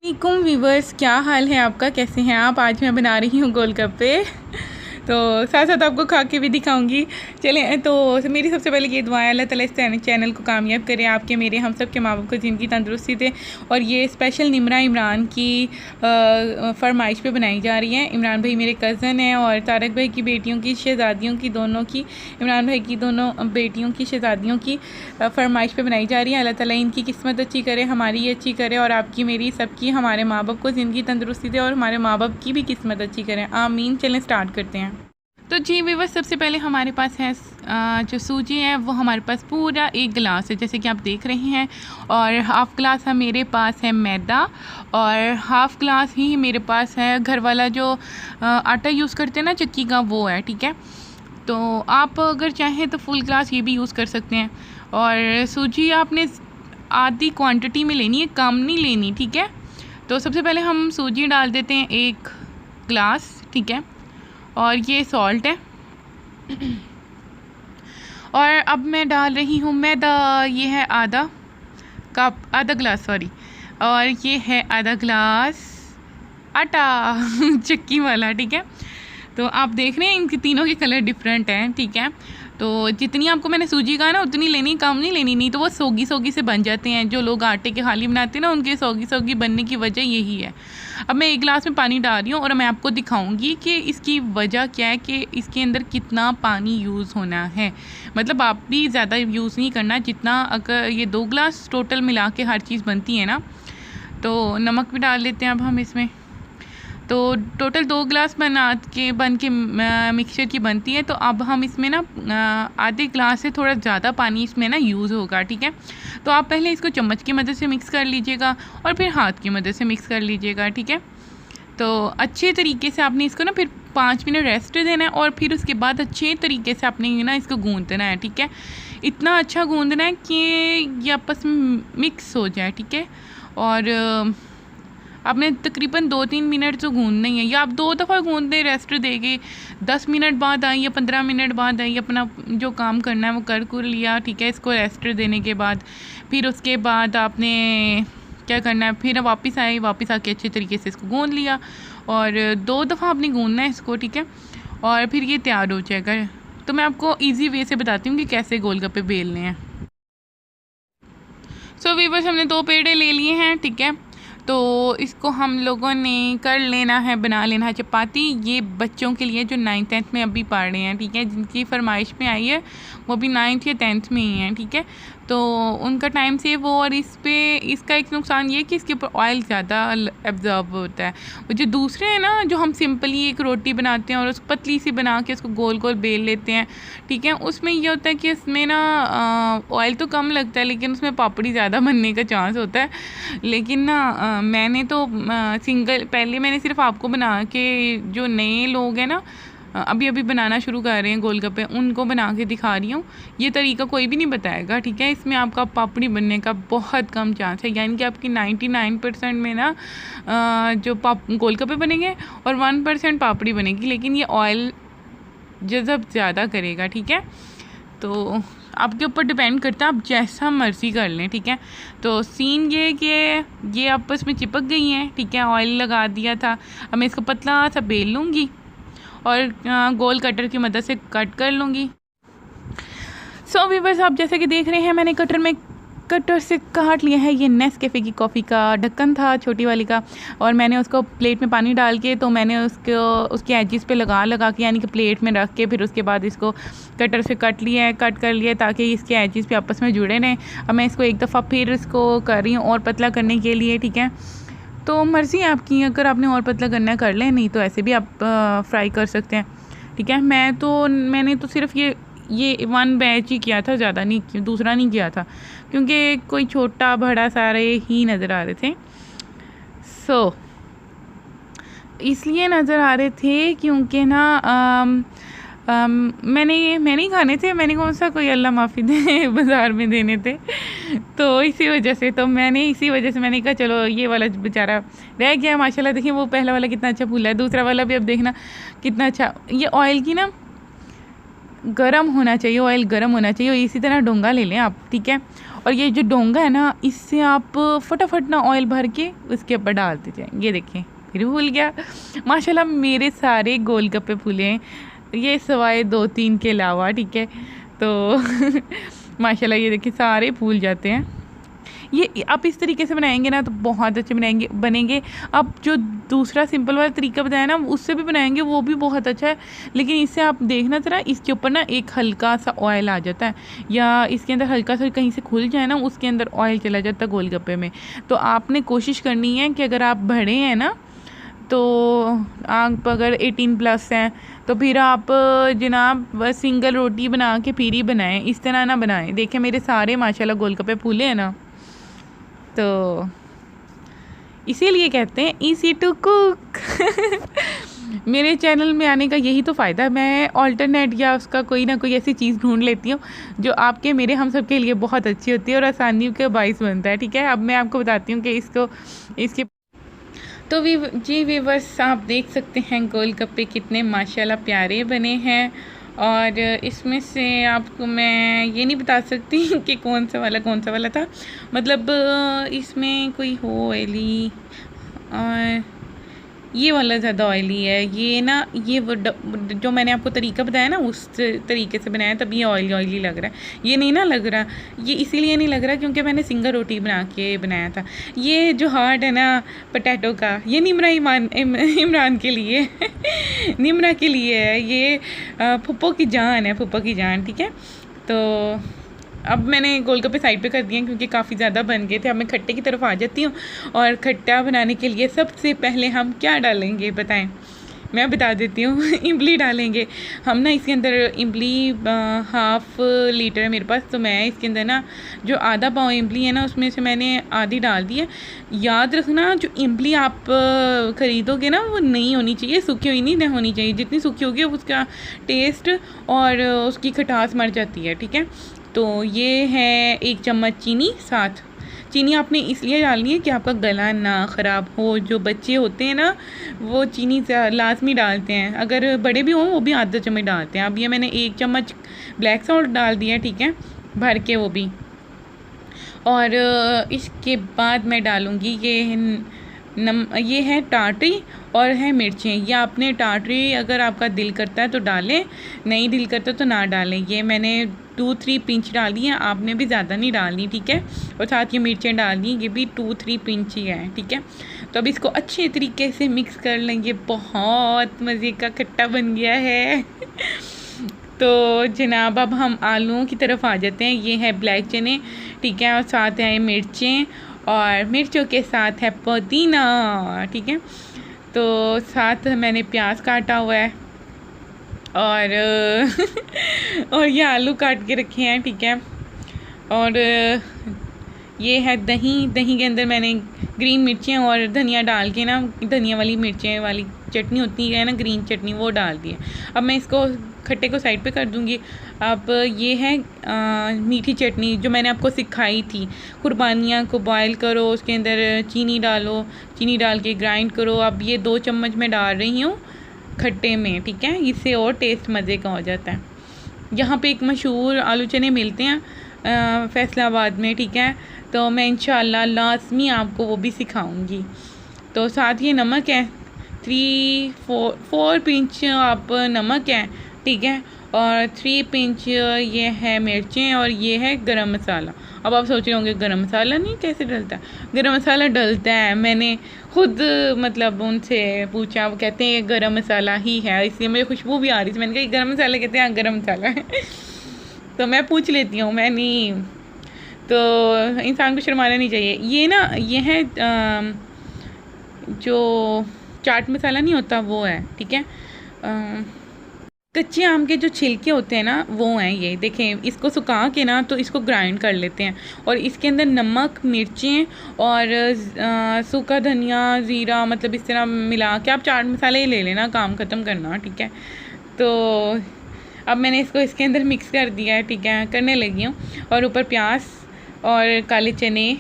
वालेकुम व्यूवर्स, क्या हाल है आपका? कैसे हैं आप? आज मैं बना रही हूँ गोलगप्पे, तो साथ साथ आपको खा के भी दिखाऊंगी। चलें, तो मेरी सबसे पहले ये दुआएं, अल्लाह ताला इस चैनल को कामयाब करें, आपके मेरे हम सब के माँ बाप को ज़िंदगी तंदुरुस्ती दे। और ये स्पेशल निमरा इमरान की फरमाइश पे बनाई जा रही है। इमरान भाई मेरे कज़न हैं और तारक भाई की बेटियों की, शहज़ादियों की, दोनों की, इमरान भाई की दोनों बेटियों की, शहज़ादियों की फरमाइश पे बनाई जा रही है। अल्लाह ताला इनकी किस्मत अच्छी करे, हमारी ये अच्छी करे और आपकी मेरी सबकी, हमारे माँ बाप को ज़िंदगी तंदुरुस्ती दे और हमारे माँ बाप की भी किस्मत अच्छी करें, आमीन। चलें स्टार्ट करते हैं। तो जी व्यूअर्स, सबसे पहले हमारे पास है जो सूजी है वो हमारे पास पूरा 1 गिलास है, जैसे कि आप देख रहे हैं। और हाफ़ ग्लास है मेरे पास है मैदा, और हाफ़ ग्लास ही मेरे पास है घर वाला जो आटा यूज़ करते हैं ना, चक्की का, वो है। ठीक है, तो आप अगर चाहें तो फुल ग्लास ये भी यूज़ कर सकते हैं। और सूजी आपने आधी क्वांटिटी में लेनी है, कम नहीं लेनी। ठीक है, तो सबसे पहले हम सूजी डाल देते हैं 1 गिलास। ठीक है, और ये सॉल्ट है। और अब मैं डाल रही हूँ मैदा, ये है आधा गिलास सॉरी, और ये है आधा गिलास आटा चक्की वाला। ठीक है, तो आप देख रहे हैं इनके तीनों के कलर डिफरेंट हैं। ठीक है, तो जितनी आपको मैंने सूजी कहा ना उतनी लेनी, कम नहीं लेनी, नहीं तो वो सोगी सोगी से बन जाते हैं। जो लोग आटे के खाली बनाते हैं ना, उनके सोगी सोगी बनने की वजह यही है। अब मैं 1 गिलास में पानी डाल रही हूँ और मैं आपको दिखाऊंगी कि इसकी वजह क्या है, कि इसके अंदर कितना पानी यूज़ होना है। मतलब आप भी ज़्यादा यूज़ नहीं करना, जितना अगर ये 2 गिलास टोटल मिला के हर चीज़ बनती है ना। तो नमक भी डाल लेते हैं अब हम इसमें। तो टोटल 2 गिलास बन के मिक्सचर की बनती है। तो अब हम इसमें ना आधे गिलास से थोड़ा ज़्यादा पानी इसमें ना यूज़ होगा। ठीक है, तो आप पहले इसको चम्मच की मदद से मिक्स कर लीजिएगा और फिर हाथ की मदद से मिक्स कर लीजिएगा। ठीक है, तो अच्छे तरीके से आपने इसको ना फिर 5 मिनट रेस्ट देना है और फिर उसके बाद अच्छे तरीके से आपने ना इसको गूँधना है। ठीक है, इतना अच्छा गूँधना है कि ये आपस में मिक्स हो जाए। ठीक है, और आपने तकरीबन 2-3 मिनट तो गूँधना ही है, या आप 2 दफ़ा गूँध दें, रेस्ट देंगे, 10 मिनट बाद आई या 15 मिनट बाद आई, अपना जो काम करना है वो कर लिया। ठीक है, इसको रेस्ट देने के बाद फिर उसके बाद आपने क्या करना है, फिर वापस आके अच्छे तरीके से इसको गूँध लिया और 2 दफ़ा आपने गूँधना है इसको। ठीक है, और फिर ये तैयार हो जाएगा। तो मैं आपको ईजी वे से बताती हूँ कि कैसे गोलगप्पे बेलने हैं। सो व्यूअर्स, हमने 2 पेड़े ले लिए हैं। ठीक है, तो इसको हम लोगों ने कर लेना है, बना लेना है चपाती। ये बच्चों के लिए जो 9th 10th में अभी पढ़ रहे हैं। ठीक है, जिनकी फरमाइश में आई है वो अभी 9th या 10th में ही हैं। ठीक है, तो उनका टाइम सेव हो। और इसका एक नुकसान ये है कि इसके ऊपर ऑयल ज़्यादा एब्जॉर्ब होता है। वो जो दूसरे हैं ना, जो हम सिंपली एक रोटी बनाते हैं और उस पतली सी बना के उसको गोल गोल बेल लेते हैं। ठीक है, उसमें ये होता है कि इसमें ना ऑयल तो कम लगता है, लेकिन उसमें पापड़ी ज़्यादा बनने का चांस होता है। लेकिन ना मैंने तो पहले मैंने सिर्फ आपको बना के, जो नए लोग हैं ना अभी बनाना शुरू कर रहे हैं गोलगप्पे, उनको बना के दिखा रही हूँ। ये तरीका कोई भी नहीं बताएगा। ठीक है, इसमें आपका पापड़ी बनने का बहुत कम चांस है, यानी कि आपकी 99% में ना जो गोलगप्पे बनेंगे और 1% पापड़ी बनेगी, लेकिन ये ऑयल जज़ब ज़्यादा करेगा। ठीक है, तो आपके ऊपर डिपेंड करता है, आप जैसा मर्ज़ी कर लें। ठीक है, तो सीन ये कि ये आपस में चिपक गई हैं। ठीक है, ऑयल लगा दिया था। अब मैं इसको पतला सा बेल लूँगी और गोल कटर की मदद से कट कर लूँगी। सो व्यूअर्स, आप जैसे कि देख रहे हैं, मैंने कटर से काट लिया है। ये नेस्कैफ़े की कॉफ़ी का ढक्कन था, छोटी वाली का, और मैंने उसको प्लेट में पानी डाल के, तो मैंने उसके एजिस पे लगा के, यानी कि प्लेट में रख के, फिर उसके बाद इसको कटर से कट कर लिया ताकि इसके एजिस पे आपस में जुड़े रहें। अब मैं इसको एक दफ़ा फिर इसको कर रही हूँ और पतला करने के लिए। ठीक है, तो मर्ज़ी आपकी, अगर आपने और पतला करना है कर लें, नहीं तो ऐसे भी आप फ्राई कर सकते हैं। ठीक है, मैंने तो सिर्फ ये 1 बैच ही किया था, ज़्यादा नहीं, दूसरा नहीं किया था, क्योंकि कोई छोटा बड़ा सारे ही नज़र आ रहे थे। सो इसलिए नज़र आ रहे थे क्योंकि ना मैंने ही खाने थे, मैंने कौन सा कोई अल्लाह माफ़ी दे बाज़ार में देने थे। तो इसी वजह से मैंने कहा चलो ये वाला बेचारा रह गया। माशाल्लाह देखिए, वो पहला वाला कितना अच्छा फूला है, दूसरा वाला भी अब देखना कितना अच्छा। ये ऑयल की ना गरम होना चाहिए, ऑयल गरम होना चाहिए। और इसी तरह डोंगा ले लें आप, ठीक है। और ये जो डोंगा है ना, इससे आप फटाफट ना ऑयल भर के उसके ऊपर डालते जाएँ। ये देखें, फिर भूल गया। माशाल्लाह मेरे सारे गोलगप्पे फूले हैं, ये सवाए 2-3 के अलावा, ठीक है। तो माशाल्लाह ये देखिए सारे फूल जाते हैं। ये आप इस तरीके से बनाएंगे ना तो बहुत अच्छे बनेंगे। अब जो दूसरा सिंपल वाला तरीका बताया ना, उससे भी बनाएंगे, वो भी बहुत अच्छा है। लेकिन इससे आप देखना ज़रा, इसके ऊपर ना एक हल्का सा ऑयल आ जाता है, या इसके अंदर हल्का सा कहीं से खुल जाए ना, उसके अंदर ऑयल चला जाता है गोलगप्पे में। तो आपने कोशिश करनी है कि अगर आप बड़े हैं ना, तो आप अगर 18+ हैं तो फिर आप जनाब सिंगल रोटी बना के फिर ही बनाएं, इस तरह ना बनाएं। देखें मेरे सारे माशाल्लाह गोलगप्पे फूले हैं ना, तो इसीलिए कहते हैं ईज़ी टू कुक। मेरे चैनल में आने का यही तो फ़ायदा है, मैं ऑल्टरनेट या उसका कोई ना कोई ऐसी चीज़ ढूंढ लेती हूँ जो आपके मेरे हम सब के लिए बहुत अच्छी होती है और आसानी का बाइस बनता है, ठीक है। अब मैं आपको बताती हूँ कि इसके तो जी व्यूअर्स, आप देख सकते हैं गोलगप्पे कितने माशाल्लाह प्यारे बने हैं। और इसमें से आपको मैं ये नहीं बता सकती कि कौन सा वाला था, मतलब इसमें कोई हो ऑयली, और ये वाला ज़्यादा ऑयली है। ये ना, ये वो जो मैंने आपको तरीका बताया ना, उस तरीके से बनाया, तब ये ऑयली लग रहा है। ये नहीं ना लग रहा, ये इसीलिए नहीं लग रहा क्योंकि मैंने सिंगल रोटी बना के बनाया था। ये जो हार्ट है ना पोटैटो का, ये इमरान के लिए निमरा के लिए है, ये फुप्पो की जान है, फुप्पो की जान, ठीक है। तो अब मैंने गोलगप्पे साइड पे कर दिए क्योंकि काफ़ी ज़्यादा बन गए थे। अब मैं खट्टे की तरफ आ जाती हूँ। और खट्टा बनाने के लिए सबसे पहले हम क्या डालेंगे बताएं, मैं बता देती हूँ। इमली डालेंगे हम ना, इसके अंदर इमली 1/2 लीटर है मेरे पास, तो मैं इसके अंदर ना जो आधा पाव इमली है ना, उसमें से मैंने आधी डाल दी है। याद रखना, जो इमली आप ख़रीदोगे ना, वो नहीं होनी चाहिए, सूखी हुई नहीं होनी चाहिए। जितनी सूखी होगी उसका टेस्ट और उसकी खटास मर जाती है, ठीक है। तो ये है 1 चम्मच चीनी। साथ चीनी आपने इसलिए डालनी है कि आपका गला ना ख़राब हो। जो बच्चे होते हैं ना, वो चीनी लाजमी डालते हैं, अगर बड़े भी हों वो भी आधा चम्मच डालते हैं। अब ये मैंने 1 चम्मच ब्लैक सॉल्ट डाल दिया, ठीक है, भर के वो भी। और इसके बाद मैं डालूँगी ये है टाटरी और है मिर्चें। ये आपने टाटरी अगर आपका दिल करता है तो डालें, नहीं दिल करता तो ना डालें। ये मैंने 2-3 पिंच डाली हैं, आपने भी ज़्यादा नहीं डालनी, ठीक है। और साथ ये मिर्चें डालनी, ये भी 2-3 पिंच ही है, ठीक है। तो अब इसको अच्छे तरीके से मिक्स कर लेंगे। बहुत मज़े का खट्टा बन गया है। तो जनाब अब हम आलूओं की तरफ आ जाते हैं। ये है ब्लैक चने, ठीक है, और साथ है मिर्चें, और मिर्चों के साथ है पुदीना, ठीक है। तो साथ मैंने प्याज काटा हुआ है, और और ये आलू काट के रखे हैं, ठीक है। और ये है दही के अंदर मैंने ग्रीन मिर्चें और धनिया डाल के ना, धनिया वाली मिर्चें वाली चटनी होती है ना, ग्रीन चटनी, वो डाल दी है। अब मैं इसको खट्टे को साइड पे कर दूँगी। अब ये है मीठी चटनी जो मैंने आपको सिखाई थी। कुर्बानियाँ को बॉयल करो, उसके अंदर चीनी डालो, चीनी डाल के ग्राइंड करो। अब ये 2 चम्मच मैं डाल रही हूँ खट्टे में, ठीक है, इससे और टेस्ट मज़े का हो जाता है। यहाँ पे एक मशहूर आलू चने मिलते हैं फैसलाबाद में, ठीक है, तो मैं इंशाल्लाह लाज़मी आपको वो भी सिखाऊंगी। तो साथ ये नमक है, 3-4 पिंच आप नमक है, ठीक है, और 3 पिंच ये है मिर्चें, और ये है गरम मसाला। अब आप सोच रहे होंगे गरम मसाला नहीं कैसे डलता है? गरम मसाला डलता है, मैंने खुद मतलब उनसे पूछा, वो कहते हैं ये गरम मसाला ही है, इसलिए मुझे खुशबू भी आ रही थी। मैंने कहा ये गरम मसाला, कहते हैं हाँ गरम मसाला है। तो मैं पूछ लेती हूँ, मैं नहीं, तो इंसान को शर्माना नहीं चाहिए। ये ना, ये है जो चाट मसाला नहीं होता वो है, ठीक है। कच्चे आम के जो छिलके होते हैं ना, वो हैं ये, देखें, इसको सुखा के ना तो इसको ग्राइंड कर लेते हैं, और इसके अंदर नमक, मिर्चें और सूखा धनिया, ज़ीरा, मतलब इस तरह मिला के आप चाट मसाला ही ले लेना, काम ख़त्म करना, ठीक है। तो अब मैंने इसको इसके अंदर मिक्स कर दिया है, ठीक है, करने लगी हूँ। और ऊपर प्याज और काले चने,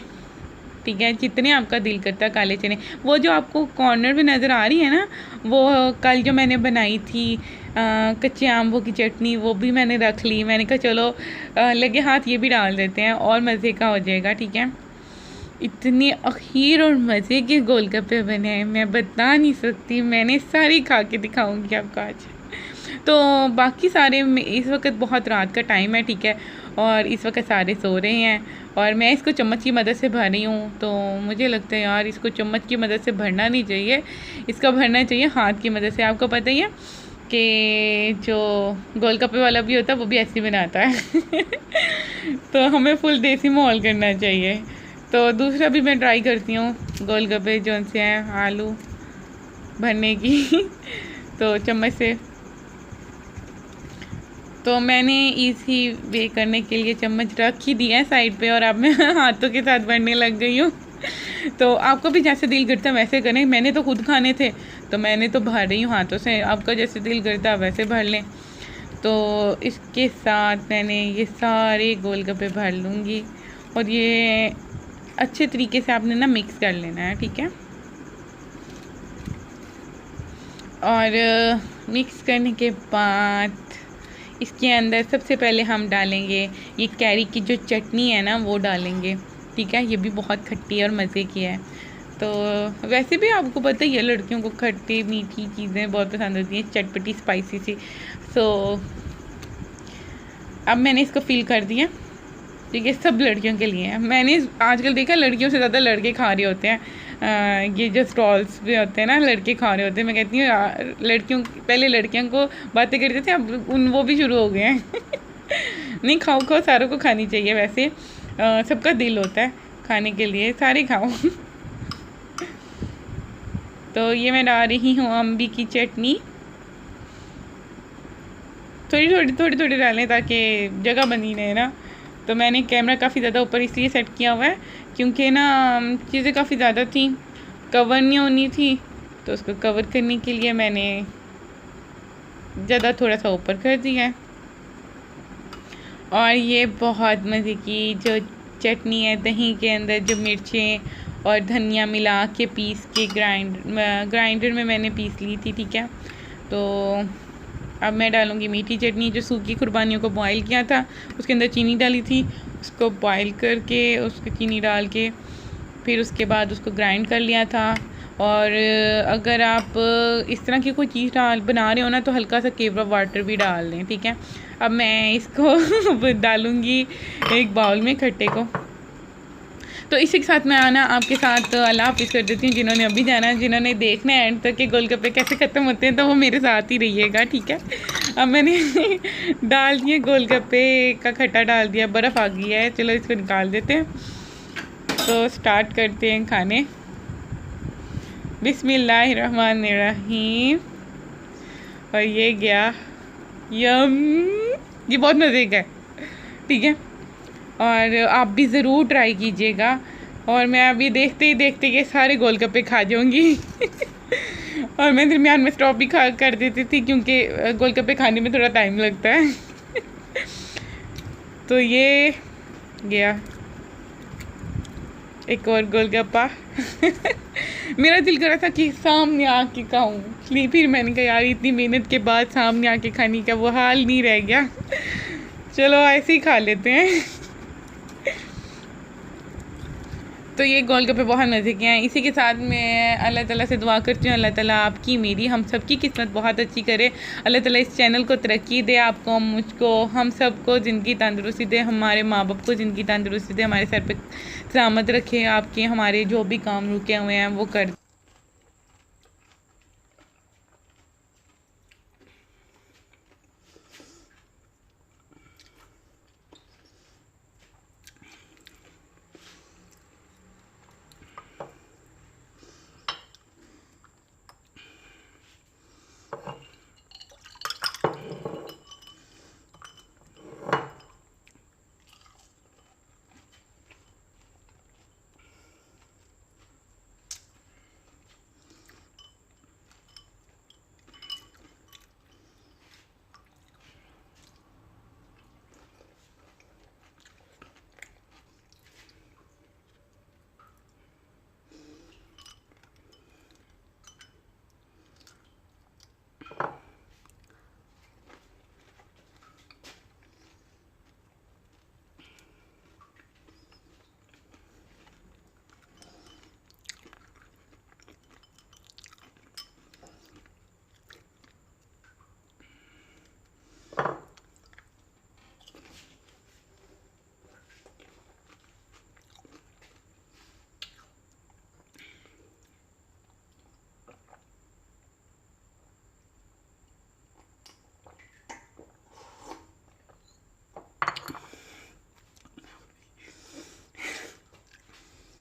ठीक है, जितने आपका दिल करता है काले चने। वो जो आपको कॉर्नर में नज़र आ रही है ना, वो कल जो मैंने बनाई थी कच्चे आम्बों की चटनी, वो भी मैंने रख ली। मैंने कहा चलो लगे हाथ ये भी डाल देते हैं और मज़े का हो जाएगा, ठीक है। इतने अखीर और मज़े के गोलगप्पे बने हैं, मैं बता नहीं सकती। मैंने सारी खा के दिखाऊंगी आपको आज। तो बाकी सारे, इस वक्त बहुत रात का टाइम है, ठीक है, और इस वक्त सारे सो रहे हैं और मैं इसको चम्मच की मदद से भर रही हूँ। तो मुझे लगता है यार इसको चम्मच की मदद से भरना नहीं चाहिए, इसका भरना चाहिए हाथ की मदद से। आपको पता ही है कि जो गोलगप्पे वाला भी होता है वो भी ऐसे बनाता है तो हमें फुल देसी माहौल करना चाहिए। तो दूसरा भी मैं ट्राई करती हूँ गोलगप्पे जो से हैं आलू भरने की तो चम्मच से। तो मैंने इजी वे करने के लिए चम्मच रख ही दिया है साइड पे और अब मैं हाथों के साथ भरने लग गई हूँ। तो आपको भी जैसे दिल करता है वैसे करें। मैंने तो खुद खाने थे तो मैंने तो भर रही हूँ हाथों से, आपका जैसे दिल करता है वैसे भर लें। तो इसके साथ मैंने ये सारे गोलगप्पे भर लूँगी और ये अच्छे तरीके से आपने ना मिक्स कर लेना है, ठीक है। और मिक्स करने के बाद इसके अंदर सबसे पहले हम डालेंगे ये कैरी की जो चटनी है ना वो डालेंगे, ठीक है। ये भी बहुत खट्टी और मज़े की है। तो वैसे भी आपको पता ही है लड़कियों को खट्टी मीठी चीज़ें बहुत पसंद होती हैं, चटपटी स्पाइसी सी। सो अब मैंने इसको फिल कर दिया, ठीक है। सब लड़कियों के लिए है। मैंने आजकल देखा लड़कियों से ज़्यादा लड़के खा रहे होते हैं। ये जो स्टॉल्स भी होते हैं ना, लड़के खा रहे होते हैं। मैं कहती हूँ लड़कियों, पहले लड़कियों को बातें करते थे, अब वो भी शुरू हो गए हैं नहीं, खाओ खाओ, सारों को खानी चाहिए। वैसे सबका दिल होता है खाने के लिए, सारे खाओ तो ये मैं डाल रही हूँ अम्बी की चटनी, थोड़ी थोड़ी डालें ताकि जगह बनी रहे ना। तो मैंने कैमरा काफ़ी ज़्यादा ऊपर इसलिए सेट किया हुआ है क्योंकि ना चीज़ें काफ़ी ज़्यादा थी, कवर नहीं होनी थी, तो उसको कवर करने के लिए मैंने ज़्यादा थोड़ा सा ऊपर कर दिया है। और ये बहुत मज़े की जो चटनी है, दही के अंदर जो मिर्चें और धनिया मिला के पीस के ग्राइंडर में मैंने पीस ली थी, ठीक है। तो अब मैं डालूँगी मीठी चटनी। जो सूखी कुर्बानियों को बॉईल किया था उसके अंदर चीनी डाली थी, उसको बॉईल करके उसको चीनी डाल के फिर उसके बाद उसको ग्राइंड कर लिया था। और अगर आप इस तरह की कोई चीज़ बना रहे हो ना तो हल्का सा केवड़ा वाटर भी डाल दें, ठीक है। अब मैं इसको डालूँगी एक बाउल में खट्टे को। तो इसी के साथ मैं आना आपके साथ अल्लाह हाफिज़ कर देती हूँ। जिन्होंने अभी जाना, जिन्होंने देखना है एंड तक के गोलगप्पे कैसे ख़त्म होते हैं, तो वो मेरे साथ ही रहिएगा, ठीक है। अब मैंने डाल दिए गोलगप्पे का खट्टा डाल दिया, बर्फ़ आ गई है, चलो इसको निकाल देते हैं। तो स्टार्ट करते हैं खाने। बिस्मिल्लाहिर्रहमानिर्रहीम। और ये गया यम, ये बहुत मज़े का है, ठीक है। और आप भी ज़रूर ट्राई कीजिएगा। और मैं अभी देखते ही देखते ये सारे गोलगप्पे खा जाऊँगी और मैं दरमियान में स्टॉप भी कर देती थी क्योंकि गोलगप्पे खाने में थोड़ा टाइम लगता है तो ये गया एक और गोलगप्पा मेरा दिल कर रहा था कि सामने आके खाऊं, फिर मैंने कहा यार इतनी मेहनत के बाद सामने आके खाने का वो हाल नहीं रह गया, चलो ऐसे ही खा लेते हैं। तो ये गोलगप्पे बहुत मज़े के हैं। इसी के साथ मैं अल्लाह ताला से दुआ करती हूँ, अल्लाह ताला आपकी मेरी हम सब की किस्मत बहुत अच्छी करे। अल्लाह ताला इस चैनल को तरक्की दे, आपको, मुझको, हम सब को ज़िंदगी तंदुरुस्ती दे, हमारे माँ बाप को ज़िंदगी तंदुरुस्ती दे, हमारे सर पे सलामत रखे, आपके हमारे जो भी काम रुके हुए हैं वो कर